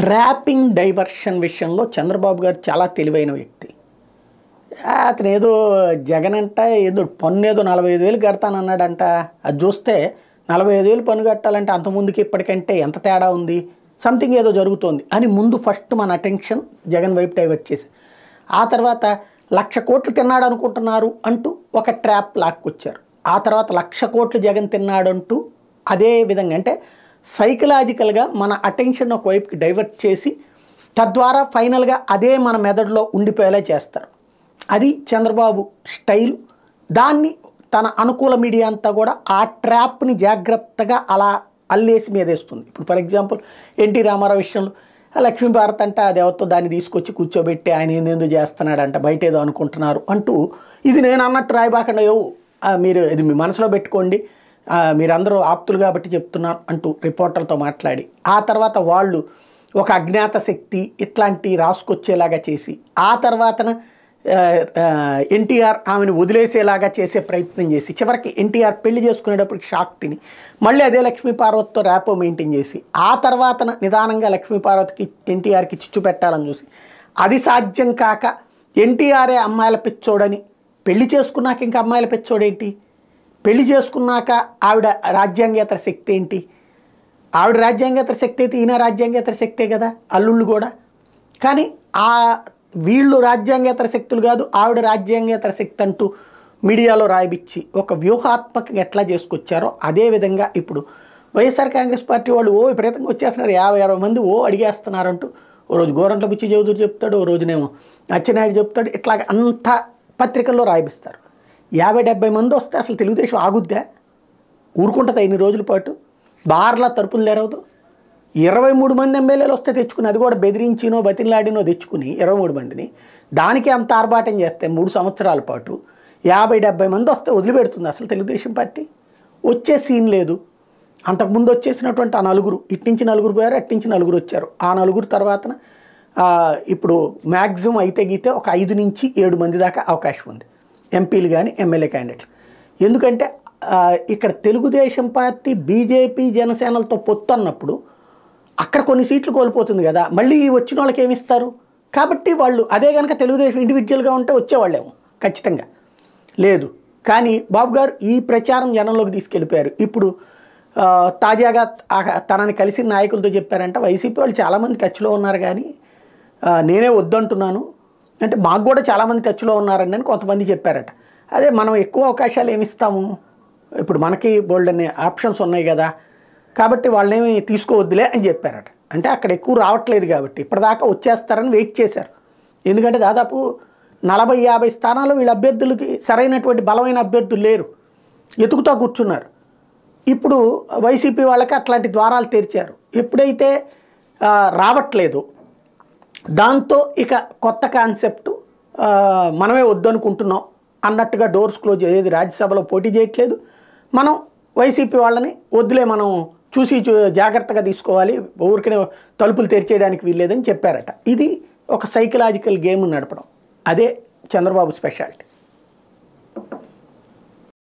Trapping diversion విషయంలో చంద్రబాబు గారు చాలా తెలివైన వ్యక్తి. అతను ఏదో జగన్ అంట ఏదో పన్ను ఏదో 45,000 కడతానన్నాడంట. అది చూస్తే 45,000 పన్ను కట్టాలంటే అంతకుముందుకి ఇప్పటికంటే ఎంత తేడా ఉంది, సంథింగ్ ఏదో జరుగుతోంది అని ముందు ఫస్ట్ మన అటెన్షన్ జగన్ వైపు డైవర్ట్ చేసి, ఆ తర్వాత 1,00,000 కోట్లు తిన్నాడు అనుకుంటున్నారు అంటూ ఒక ట్రాప్ లాక్కొచ్చారు. ఆ తర్వాత 1,00,000 కోట్లు జగన్ తిన్నాడంటూ అదే విధంగా అంటే సైకలాజికల్గా మన అటెన్షన్ ఒకవైపుకి డైవర్ట్ చేసి తద్వారా ఫైనల్గా అదే మన మెదడులో ఉండిపోయేలా చేస్తారు. అది చంద్రబాబు స్టైల్. దాన్ని తన అనుకూల మీడియా అంతా కూడా ఆ ట్రాప్ని జాగ్రత్తగా అలా అల్లేసి మీదేస్తుంది. ఇప్పుడు ఫర్ ఎగ్జాంపుల్ ఎన్టీ రామారావు విషయంలో లక్ష్మీభారత్ అంటే అది ఎవరితో దాన్ని తీసుకొచ్చి కూర్చోబెట్టి ఆయన ఏందేందో చేస్తున్నాడంట, బయట ఏదో అనుకుంటున్నారు అంటూ ఇది నేను అన్నట్టు రాయబాకండి, మీరు ఇది మీ మనసులో పెట్టుకోండి, మీరందరూ ఆప్తులు కాబట్టి చెప్తున్నారు అంటూ రిపోర్టర్లతో మాట్లాడి ఆ తర్వాత వాళ్ళు ఒక అజ్ఞాత శక్తి ఇట్లాంటి రాసుకొచ్చేలాగా చేసి ఆ తర్వాతన ఎన్టీఆర్ ఆమెను వదిలేసేలాగా చేసే ప్రయత్నం చేసి చివరికి ఎన్టీఆర్ పెళ్లి చేసుకునేటప్పటికి షాక్ తిని మళ్ళీ అదే లక్ష్మీపార్వతితో ర్యాపో మెయింటైన్ చేసి ఆ తర్వాతన నిదానంగా లక్ష్మీపార్వతికి ఎన్టీఆర్కి చిచ్చు పెట్టాలని చూసి అది సాధ్యం కాక ఎన్టీఆరే అమ్మాయిల పిచ్చోడని పెళ్లి చేసుకున్నాక ఇంకా అమ్మాయిల పిచ్చోడేంటి, పెళ్లి చేసుకున్నాక ఆవిడ రాజ్యాంగేతర శక్తి ఏంటి, ఆవిడ రాజ్యాంగేతర శక్తి అయితే ఈయన రాజ్యాంగేతర శక్తే కదా అల్లుళ్ళు కూడా. కానీ ఆ వీళ్ళు రాజ్యాంగేతర శక్తులు కాదు ఆవిడ రాజ్యాంగేతర శక్తి అంటూ మీడియాలో రాయిపిచ్చి ఒక వ్యూహాత్మకంగా ఎట్లా చేసుకొచ్చారో అదేవిధంగా ఇప్పుడు వైఎస్ఆర్ కాంగ్రెస్ పార్టీ వాళ్ళు విపరీతంగా వచ్చేస్తున్నారు, 50-60 మంది అడిగేస్తున్నారంటూ ఓ రోజు గోరంట్ల బుచ్చి చౌదరి చెప్తాడు, ఓ రోజునేమో అచ్చెన్నాయుడు చెప్తాడు, ఇట్లా అంత పత్రికల్లో రాయిపిస్తారు. 50-70 మంది వస్తే అసలు తెలుగుదేశం ఆగుద్దా, ఊరుకుంటుందా ఇన్ని రోజుల పాటు, బార్లా తరపులు లేరవదు. 23 మంది ఎమ్మెల్యేలు వస్తే తెచ్చుకుని అది కూడా బెదిరించినో బతిలాడినో తెచ్చుకుని 23 మందిని దానికి అంత ఆర్భాటం చేస్తే 3 సంవత్సరాల పాటు 50-70 మంది వస్తే వదిలిపెడుతుంది అసలు తెలుగుదేశం పార్టీ? వచ్చే సీన్ లేదు. అంతకుముందు వచ్చేసినటువంటి ఆ నలుగురు, ఇట్నుంచి నలుగురు పోయారు, అట్నుంచి నలుగురు వచ్చారు. ఆ నలుగురు తర్వాతన ఇప్పుడు మ్యాక్సిమం అయితే గీతే ఒక 5 నుంచి 7 మంది దాకా అవకాశం ఉంది ఎంపీలు కానీ ఎమ్మెల్యే క్యాండిడేట్లు. ఎందుకంటే ఇక్కడ తెలుగుదేశం పార్టీ బీజేపీ జనసేనలతో పొత్తు అన్నప్పుడు అక్కడ కొన్ని సీట్లు కోల్పోతుంది కదా, మళ్ళీ వచ్చిన వాళ్ళకి ఏమి ఇస్తారు? కాబట్టి వాళ్ళు అదే కనుక తెలుగుదేశం ఇండివిజువల్గా ఉంటే వచ్చేవాళ్ళేమో ఖచ్చితంగా లేదు. కానీ బాబు గారు ఈ ప్రచారం జనంలోకి తీసుకెళ్ళిపోయారు. ఇప్పుడు తాజాగా తనని కలిసిన నాయకులతో చెప్పారంట, వైసీపీ వాళ్ళు చాలామంది టచ్లో ఉన్నారు కానీ నేనే వద్దంటున్నాను అంటే మాకు కూడా చాలామంది టచ్లో ఉన్నారండి అని కొంతమంది చెప్పారట. అదే మనం ఎక్కువ అవకాశాలు ఏమిస్తాము, ఇప్పుడు మనకి బోల్డ్ అనే ఆప్షన్స్ ఉన్నాయి కదా, కాబట్టి వాళ్ళేమి తీసుకోవద్దులే అని చెప్పారట. అంటే అక్కడ ఎక్కువ రావట్లేదు కాబట్టి ఇప్పటిదాకా వచ్చేస్తారని వెయిట్ చేశారు. ఎందుకంటే దాదాపు 40-50 స్థానాలు వీళ్ళ అభ్యర్థులకి సరైనటువంటి బలమైన అభ్యర్థులు లేరు, ఎతుకుతా కూర్చున్నారు. ఇప్పుడు వైసీపీ వాళ్ళకి అట్లాంటి ద్వారాలు తెరిచారు. ఎప్పుడైతే రావట్లేదు దాంతో ఇక కొత్త కాన్సెప్టు మనమే వద్దనుకుంటున్నాం అన్నట్టుగా డోర్స్ క్లోజ్ అయ్యేది. రాజ్యసభలో పోటీ చేయట్లేదు, మనం వైసీపీ వాళ్ళని వద్దులే, మనం చూసి జాగ్రత్తగా తీసుకోవాలి, ఊరికనే తలుపులు తెరిచేయడానికి వీల్లేదని చెప్పారట. ఇది ఒక సైకలాజికల్ గేమ్ నడపడం, అదే చంద్రబాబు స్పెషాలిటీ.